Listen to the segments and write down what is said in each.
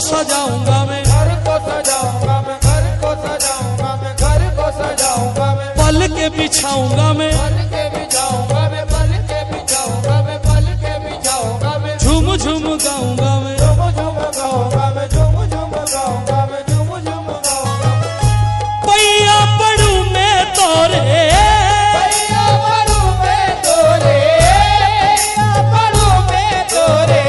सजाऊंगा मैं, घर को सजाऊंगा मैं, घर को सजाऊंगा मैं, घर को सजाऊंगा मैं, पल के बिछाऊंगा मैं, पल के बिछाऊंगा मैं, पल के बिछाऊंगा मैं, पल के बिछाऊंगा मैं, झूम झूम गाऊंगा मैं, झूम झूम गाऊंगा मैं, झूम झूम गाऊंगा मैं, झूम झूम गाऊंगा मैं। पैया पड़ू मैं तोरे, पैया पड़ू मैं तोरे, पैया पड़ू मैं तोरे,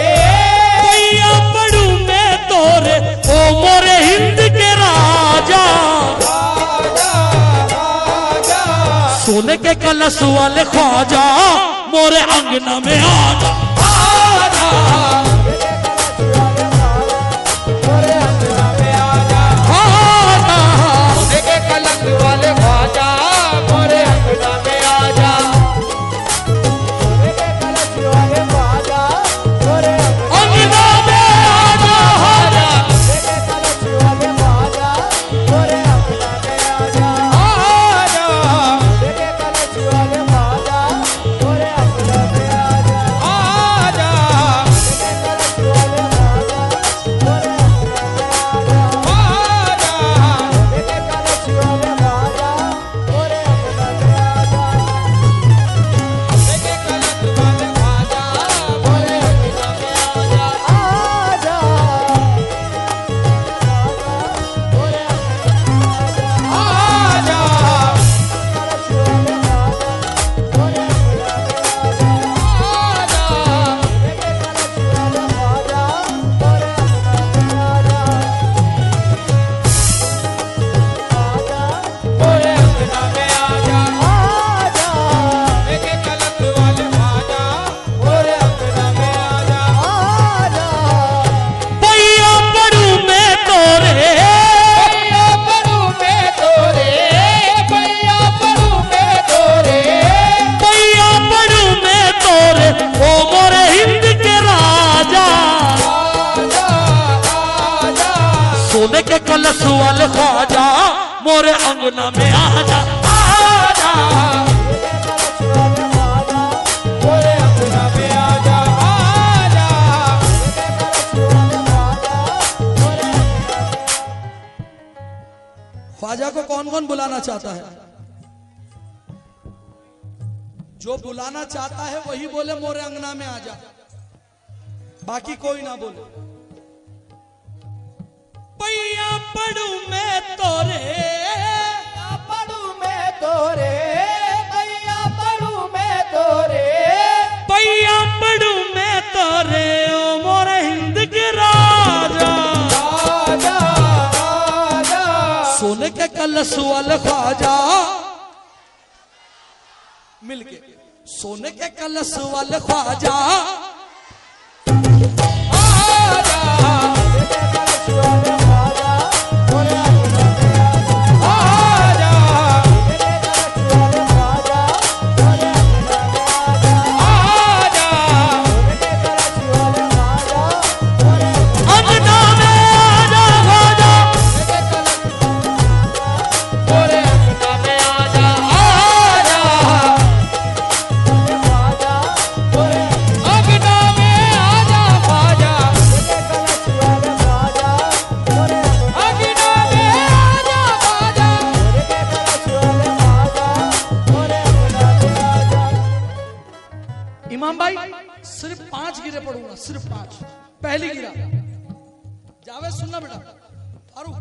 पैया पड़ू मैं तोरे, ओ मोरे हिंद के राजा, राजा राजा, सोने के कलश वाले ख्वाजा, मोरे अंगना में आजा, आजा, मोरे अंगना में आजा, आजा, सोने के कलश वाले ख्वाजा, मोरे अंगना में आजा, सोने के कलश वाले ख्वाजा, मोरे अंगना में आजा, आजा, सोने के कलश वाले ख्वाजा, मोरे अंगना में आजा, आजा, सोने के कलश वाले ख्वाजा, मोरे अंगना में आजा, आजा, सोने के कलश वाले ख्वाजा, मोरे अंगना में आजा, आजा, सोने के कलश वाले ख्वाजा, मोरे अंगना में आजा, सोने के कलश वाले ख्वाजा, मोरे अंगना में आजा, आजा, मोरे आजा, कलश वाले ख्वाजा, मोरे अंगना में आजा, आजा, सोने के कलश वाले ख्वाजा, मोरे अंगना में आजा, आजा, मोरे अंगना में आजा, आजा, सोने के कलश वाले ख्वाजा, मोरे अंगना में आजा, आजा, पैया पड़ू मैं तोरे, पैया पड़ू मैं तोरे, पैया पड़ू मैं तोरे, पैया पड़ू मैं तोरे, ओ मोरे हिंद के राजा, राजा राजा, सोने के कलश वाले ख्वाजा, मोरे अंगना में आजा, आजा, सोने के कलश वाले ख्वाजा, मोरे अंगना में आजा, आजा, सोने के कलश वाले ख्वाजा, मोरे अंगना में। ख्वाजा को कौन कौन बुलाना चाहता है? जो बुलाना चाहता है वही बोले मोरे अंगना में आजा, बाकी कोई ना बोले। पैया पड़ू मैं तोरे, पैया पड़ू मैं तोरे, पैया पड़ू मैं तोरे, पैया पड़ू मैं तोरे, ओ मोरे हिंद के राजा, राजा राजा, सोने के कलश वाले ख्वाजा, मिलके सोने के कलश वाले ख्वाजा, आजा, सोने के कलश वाले ख्वाजा, मोरे अंगना में आजा, आजा, सोने के कलश वाले ख्वाजा, मोरे अंगना में आजा, आजा, सोने के कलश वाले ख्वाजा, मोरे अंगना में आजा, ख्वाजा, सोने के कलश मोरे अंगना में आजा, आजा, ख्वाजा, मोरे अंगना में आजा, ख्वाजा, सोने के कलश वाले ख्वाजा, मोरे अंगना में आजा, ख्वाजा, सोने के कलश वाले ख्वाजा, मोरे अंगना में आजा। इमाम भाई सिर्फ 5 गिरे पढ़ूंगा, सिर्फ 5। पहली गिरा जावेद सुनना बेटा, फारूक।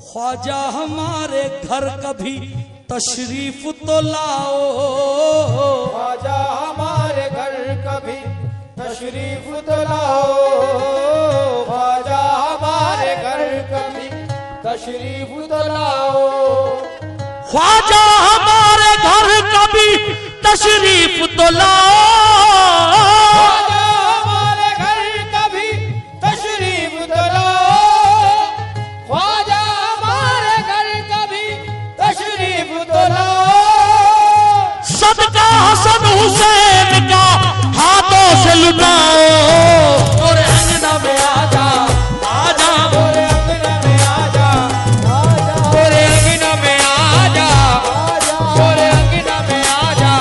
ख्वाजा हमारे घर कभी तशरीफ तो लाओ, ख्वाजा हमारे घर कभी तशरीफ तो लाओ, ख्वाजा हमारे घर कभी तशरीफ तो लाओ। ख्वाजा हमारे घर कभी तशरीफ तो लाओ। ख्वाजा हमारे घर कभी तशरीफ तो लाओ। ख्वाजा हमारे घर कभी तशरीफ तो लाओ। सदका हसन हुसैन का हाथों से लुटाओ। और अंगना में आजा आजा मोरे अंगना में आजा आजा। मोरे अंगना में आजा मोरे अंगना में आजा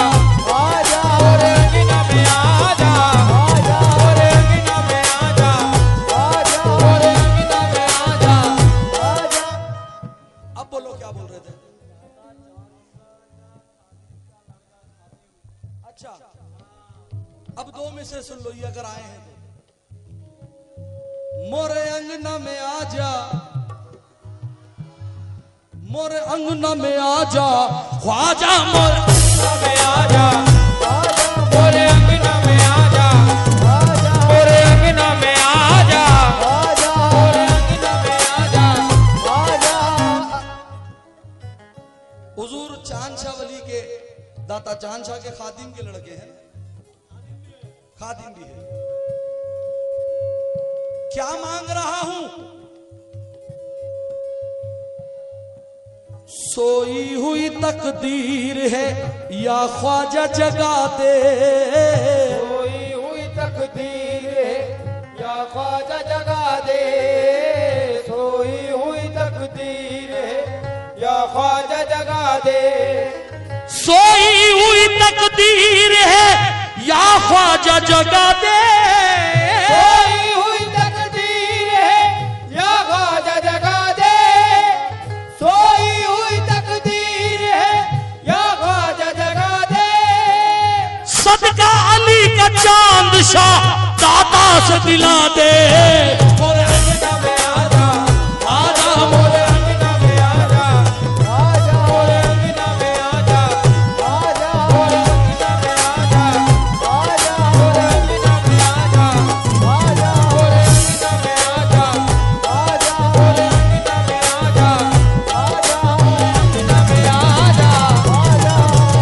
आजा। मोरे अंगना में आजा आजा। मोरे अंगना में आजा आजा। मोरे अंगना में आजा आजा। अब बोलो क्या बोल रहे थे? अच्छा अब दो में से सुन लो ये अगर आए हैं तो। मोरे अंगना में आजा मोरे अंगना में आजा ख्वाजा मोरे अंगना में आजा आजा। मोरे अंगना में आजा आजा। मोरे अंगना में आजा आजा। मोरे अंगना में आजा आजा। हुजूर चांद शाह वली के दाता चांद शाह के खादिम के लड़के हैं, खादिम भी है। क्या मांग रहा हूं? सोई हुई तकदीर है या ख्वाजा जगा दे। सोई हुई तकदीर है या ख्वाजा जगा दे। सोई हुई तकदीर है या ख्वाजा जगा दे। सोई हुई तकदीर है या ख्वाजा जगा दे। सोई हुई तकदीर है या ख्वाजा जगा दे। सोई हुई तकदीर है या ख्वाजा जगा दे। सदका अली का चांद शाह दाता से दिला दे। मोरे अंगना में आजा आजा। मोरे अंगना में आजा आजा। मोरे अंगना में आजा आजा। मोरे अंगना में आजा आजा। मोरे अंगना में आजा आजा। मोरे अंगना में आजा आजा। मोरे अंगना में आजा आजा। मोरे अंगना में आजा आजा।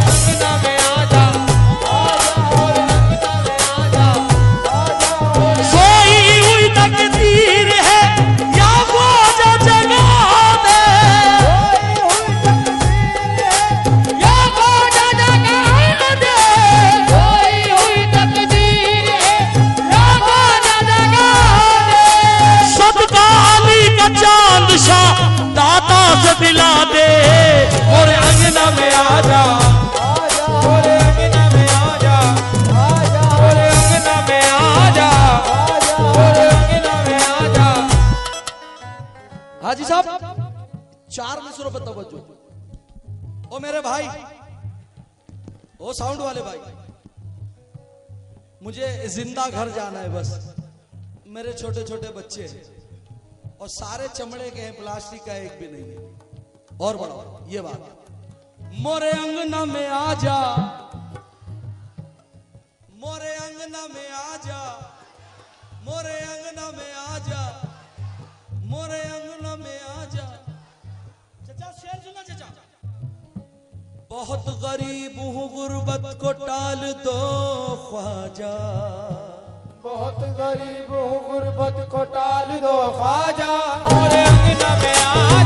अंगना में आजा आजा। मोरे अंगना में आजा आजा। सोई हुई तकदीर है या ख्वाजा जगा दे। या ख्वाजा जगा दे। सोई हुई तकदीर है या ख्वाजा जगा दे। सदका अली का चांद शाह दाता से दिला दे। मोरे अंगना में आजा आजा। मोरे अंगना में आजा आजा। मोरे अंगना में आजा आजा। मोरे अंगना में आजा। हाजी साहब 4 मिसरों पर तवज्जो। ओ मेरे भाई, ओ साउंड वाले भाई, मुझे जिंदा घर जाना है बस। मेरे छोटे छोटे बच्चे हैं और सारे चमड़े के हैं, प्लास्टिक का एक भी नहीं है। और बढ़ाओ ये बात, मोरे अंगना में आजा मोरे अंगना में आजा। मोरे अंगना में आजा। मोरे अंगना में आजा। चचा शेर सुना चचा। बहुत गरीब हूँ गुर्बत को टाल दो ख्वाजा। बहुत गरीब हूँ गुर्बत को टाल दो ख्वाजा। मोरे अंगना में आजा